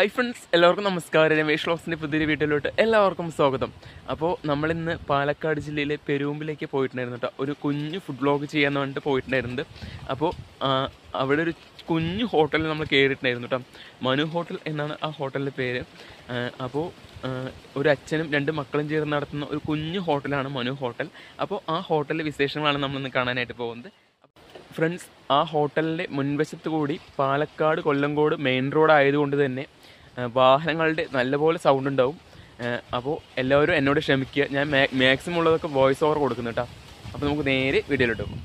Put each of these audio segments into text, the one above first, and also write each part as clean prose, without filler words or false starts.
Hi friends, എല്ലാവർക്കും നമസ്കാരം. രമേഷ് വ്ലോഗ്സിൻ്റെ പുതിയൊരു വീഡിയോയിലോട്ട് എല്ലാവർക്കും സ്വാഗതം. അപ്പോൾ നമ്മളിന്ന് പാലക്കാട് ജില്ലയിലെ പെരുമ്പിലേക്ക് പോയിട്ടുണ്ടായിരുന്നു കേട്ടോ. ഒരു കുഞ്ഞു ഫുഡ് വ്ലോഗ് ചെയ്യാൻ വേണ്ടിയിട്ട് പോയിട്ടുണ്ടായിരുന്നത്. അപ്പോൾ അവിടെ ഒരു കുഞ്ഞു ഹോട്ടലിൽ നമ്മൾ കയറിയിട്ടുണ്ടായിരുന്നു കേട്ടോ. മനു ഹോട്ടൽ എന്നാണ് ആ ഹോട്ടലിൻ്റെ പേര്. അപ്പോൾ ഒരു അച്ഛനും രണ്ട് മക്കളും ചേർന്ന് നടത്തുന്ന ഒരു കുഞ്ഞു ഹോട്ടലാണ് മനു ഹോട്ടൽ. അപ്പോൾ ആ ഹോട്ടലിലെ വിശേഷങ്ങളാണ് നമ്മളിന്ന് കാണാനായിട്ട് പോകുന്നത്. ഫ്രണ്ട്സ്, ആ ഹോട്ടലിൻ്റെ മുൻവശത്ത് കൂടി പാലക്കാട് കൊല്ലങ്കോട് മെയിൻ റോഡ് ആയതുകൊണ്ട് തന്നെ വാഹനങ്ങളുടെ നല്ലപോലെ സൗണ്ട് ഉണ്ടാവും. അപ്പോൾ എല്ലാവരും എന്നോട് ക്ഷമിക്കുക. ഞാൻ മാക്സിമം ഉള്ളതൊക്കെ വോയിസ് ഓവർ കൊടുക്കുന്നു കേട്ടോ. അപ്പോൾ നമുക്ക് നേരെ വീഡിയോയിലോട്ട് പോകും.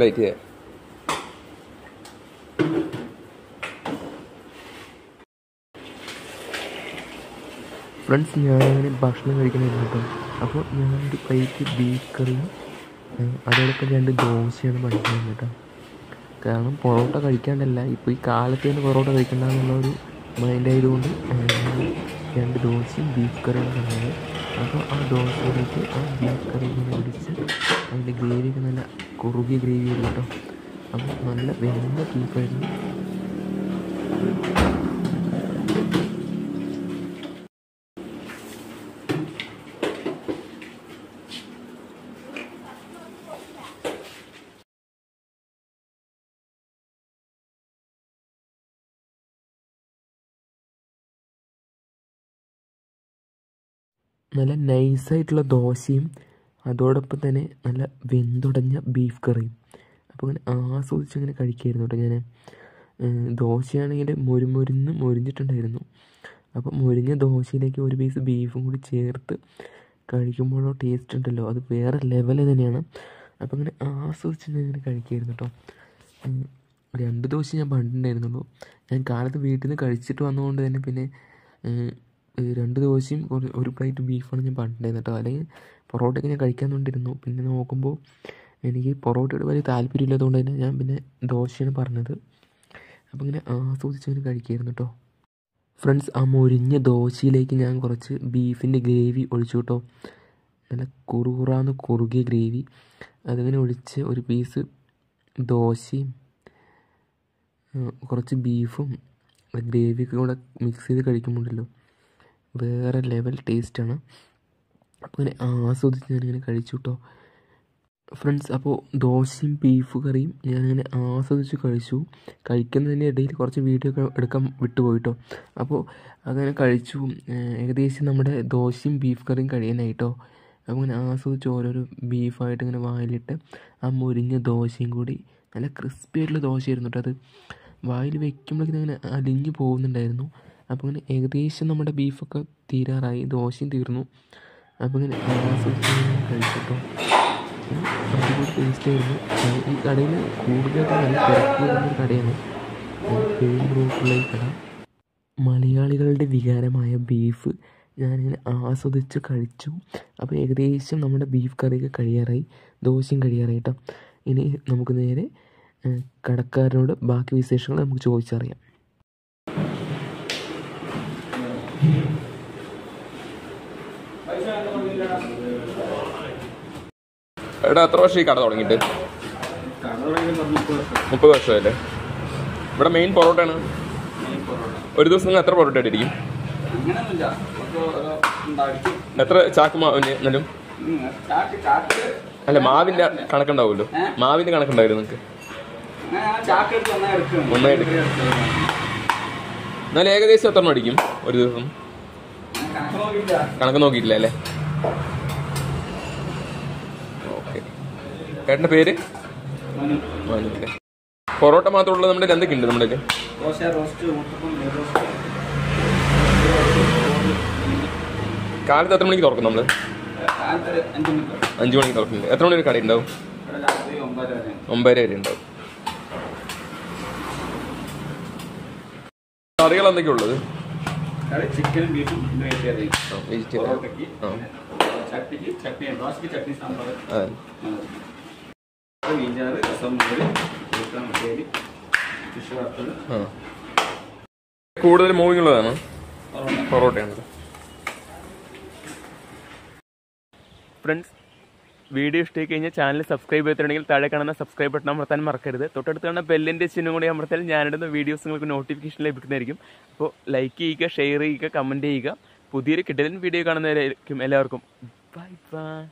ലൈറ്റ് ചെയ്യാം. ഫ്രണ്ട്സ്, ഞാനങ്ങനെ ഭക്ഷണം കഴിക്കണമായിരുന്നു കേട്ടോ. അപ്പോൾ ഞാനൊരു പ്ലേറ്റ് ബീഫ് കറിയും അതോടൊപ്പം 2 ദോശയാണ് പഠിക്കുന്നത് കേട്ടോ. കാരണം പൊറോട്ട കഴിക്കാണ്ടല്ല, ഇപ്പോൾ ഈ കാലത്ത് തന്നെ പൊറോട്ട കഴിക്കണ്ടെന്നുള്ളൊരു മൈൻഡായതുകൊണ്ട് 2 ദോശയും ബീഫ് കറിയും പറഞ്ഞത്. അപ്പോൾ ആ ദോശയിലേക്ക് ആ ബീഫ് കറി ഇങ്ങനെ പിടിച്ച് അതിൻ്റെ ഗ്രേവിയൊക്കെ നല്ല കുറുകിയ ഗ്രേവി ആയിരുന്നു കേട്ടോ. അപ്പോൾ നല്ല വെന്ത ബീഫായിരുന്നു. നല്ല നൈസായിട്ടുള്ള ദോശയും അതോടൊപ്പം തന്നെ നല്ല വെന്തുടഞ്ഞ ബീഫ് കറിയും. അപ്പോൾ അങ്ങനെ ആസ്വദിച്ചങ്ങനെ കഴിക്കുമായിരുന്നു കേട്ടോ ഞാൻ. ദോശയാണെങ്കിൽ മൊരിഞ്ഞിട്ടുണ്ടായിരുന്നു. അപ്പോൾ മൊരിഞ്ഞ ദോശയിലേക്ക് ഒരു പീസ് ബീഫും കൂടി ചേർത്ത് കഴിക്കുമ്പോഴോ ടേസ്റ്റ് ഉണ്ടല്ലോ, അത് വേറെ ലെവൽ തന്നെയാണ്. അപ്പോൾ അങ്ങനെ ആസ്വദിച്ച് ഇങ്ങനെ കഴിക്കുമായിരുന്നു കേട്ടോ. 2 ദോശ ഞാൻ പണ്ടുണ്ടായിരുന്നുള്ളൂ. ഞാൻ കാലത്ത് വീട്ടിൽ നിന്ന് കഴിച്ചിട്ട് വന്നതുകൊണ്ട് തന്നെ പിന്നെ 2 ദോശയും ഒരു പ്ലേറ്റ് ബീഫാണ് ഞാൻ പണ്ടുണ്ടായിരുന്നത് കേട്ടോ. അല്ലെങ്കിൽ പൊറോട്ടയൊക്കെ ഞാൻ കഴിക്കാൻ വേണ്ടിയിരുന്നു. പിന്നെ നോക്കുമ്പോൾ എനിക്ക് പൊറോട്ടയോട് വലിയ താല്പര്യമില്ലാത്തതുകൊണ്ട് തന്നെ ഞാൻ പിന്നെ ദോശയാണ് പറഞ്ഞത്. അപ്പോൾ ഇങ്ങനെ ആസ്വദിച്ചങ്ങനെ കഴിക്കുമായിരുന്നു കേട്ടോ. ഫ്രണ്ട്സ്, ആ മൊരിഞ്ഞ ദോശയിലേക്ക് ഞാൻ കുറച്ച് ബീഫിൻ്റെ ഗ്രേവി ഒഴിച്ചു കേട്ടോ. നല്ല കുറുകിയ ഗ്രേവി അതിങ്ങനെ ഒഴിച്ച് ഒരു പീസ് ദോശയും കുറച്ച് ബീഫും ഗ്രേവിയൊക്കെ കൂടെ മിക്സ് ചെയ്ത് കഴിക്കുമ്പോഴല്ലോ വേറെ ലെവൽ ടേസ്റ്റാണ്. അപ്പോൾ ഇങ്ങനെ ആസ്വദിച്ച് ഞാനിങ്ങനെ കഴിച്ചു കേട്ടോ. ഫ്രണ്ട്സ്, അപ്പോൾ ദോശയും ബീഫ് കറിയും ഞാനിങ്ങനെ ആസ്വദിച്ച് കഴിച്ചു. കഴിക്കുന്നതിൻ്റെ ഇടയിൽ കുറച്ച് വീഡിയോ ഒക്കെ എടുക്കാൻ വിട്ടുപോയിട്ടോ. അപ്പോൾ അങ്ങനെ കഴിച്ചു. ഏകദേശം നമ്മുടെ ദോശയും ബീഫ് കറിയും കഴിയാനായിട്ടോ. അപ്പോൾ ഇങ്ങനെ ആസ്വദിച്ച് ഓരോരോ ബീഫായിട്ട് ഇങ്ങനെ വായിലിട്ട് ആ മൊരിഞ്ഞ ദോശയും കൂടി നല്ല ക്രിസ്പി ആയിട്ടുള്ള ദോശയായിരുന്നു കേട്ടോ. അത് വായിൽ വയ്ക്കുമ്പോഴേക്കും ഇങ്ങനെ അലിഞ്ഞു പോകുന്നുണ്ടായിരുന്നു. അപ്പോൾ ഇങ്ങനെ ഏകദേശം നമ്മുടെ ബീഫൊക്കെ തീരാറായി, ദോശയും തീർന്നു. അപ്പോൾ ഇങ്ങനെ ആസ്വദിച്ച് കഴിച്ചിട്ടോ. അടിപൊളി ടേസ്റ്റായിരുന്നു. ഈ കടയിൽ കൂടുതലായിട്ട് നല്ല തിരക്ക് വരുന്നൊരു കടയാണ്, പെരും റോട്ടിലുള്ള ഈ കട. മലയാളികളുടെ വികാരമായ ബീഫ് ഞാനിങ്ങനെ ആസ്വദിച്ച് കഴിച്ചു. അപ്പോൾ ഏകദേശം നമ്മുടെ ബീഫ് കറിയൊക്കെ കഴിയാറായി, ദോശയും കഴിയാറായി കേട്ടോ. ഇനി നമുക്ക് നേരെ കടക്കാരനോട് ബാക്കി വിശേഷങ്ങൾ നമുക്ക് ചോദിച്ചറിയാം. എടാ എത്ര വർഷം ഈ കട തുടങ്ങിയിട്ട്? 30 വർഷമല്ലേ? ഇവിടെ മെയിൻ പൊറോട്ടയാണ്. ഒരു ദിവസം നിങ്ങൾ എത്ര പൊറോട്ട ഇട്ടിരിക്കും? എത്ര ചാക്ക് മാവിനും? അല്ല, മാവിന്റെ കണക്കുണ്ടാവുമല്ലോ. മാവിന്റെ കണക്കുണ്ടായിരുന്നു നിങ്ങൾക്ക്? ഒന്നായിട്ട്. എന്നാലും ഏകദേശം എത്ര അടിക്കും ഒരു ദിവസം? കണക്ക് നോക്കിയിട്ടില്ല അല്ലേ? ഓക്കെ. ചേട്ടൻ്റെ പേര്? മനു. പൊറോട്ട മാത്രമുള്ള നമ്മുടെ എന്തൊക്കെ ഉണ്ട് നമ്മുടെ? കാലത്ത് എത്ര മണിക്ക് തുറക്കും നമ്മള്? 5 മണിക്ക് തുറക്കുന്നുണ്ട്. എത്ര മണി ഒരു കട ഉണ്ടാവും? 9 വരെ ഉണ്ടാവും. കറികൾ എന്തൊക്കെയാ ഉള്ളത്? ചിക്കനും ബീഫും വെജിറ്റേറിയൻ. കൂടുതൽ മൂവിങ് ഉള്ളതാണ് പൊറോട്ടയാണ്. ഫ്രണ്ട്സ്, വീഡിയോ ഇഷ്ടമായി കഴിഞ്ഞാൽ ചാനൽ സബ്സ്ക്രൈബ് ചെയ്തിട്ടുണ്ടെങ്കിൽ താഴെ കാണുന്ന സബ്സ്ക്രൈബ് ബട്ടൺ അമർത്താൻ മറക്കരുത്. തൊട്ടടുത്ത് കാണുന്ന ബെല്ലിൻ്റെ ചിഹ്നം കൂടി അമർത്താൽ ഞാനിടുന്ന വീഡിയോസ് നിങ്ങൾക്ക് നോട്ടിഫിക്കേഷൻ ലഭിക്കുന്നതായിരിക്കും. അപ്പോൾ ലൈക്ക് ചെയ്യുക, ഷെയർ ചെയ്യുക, കമൻറ്റ് ചെയ്യുക. പുതിയൊരു കിടിലൻ വീഡിയോ കാണുന്നവരായിരിക്കും. എല്ലാവർക്കും ബൈ ബൈ.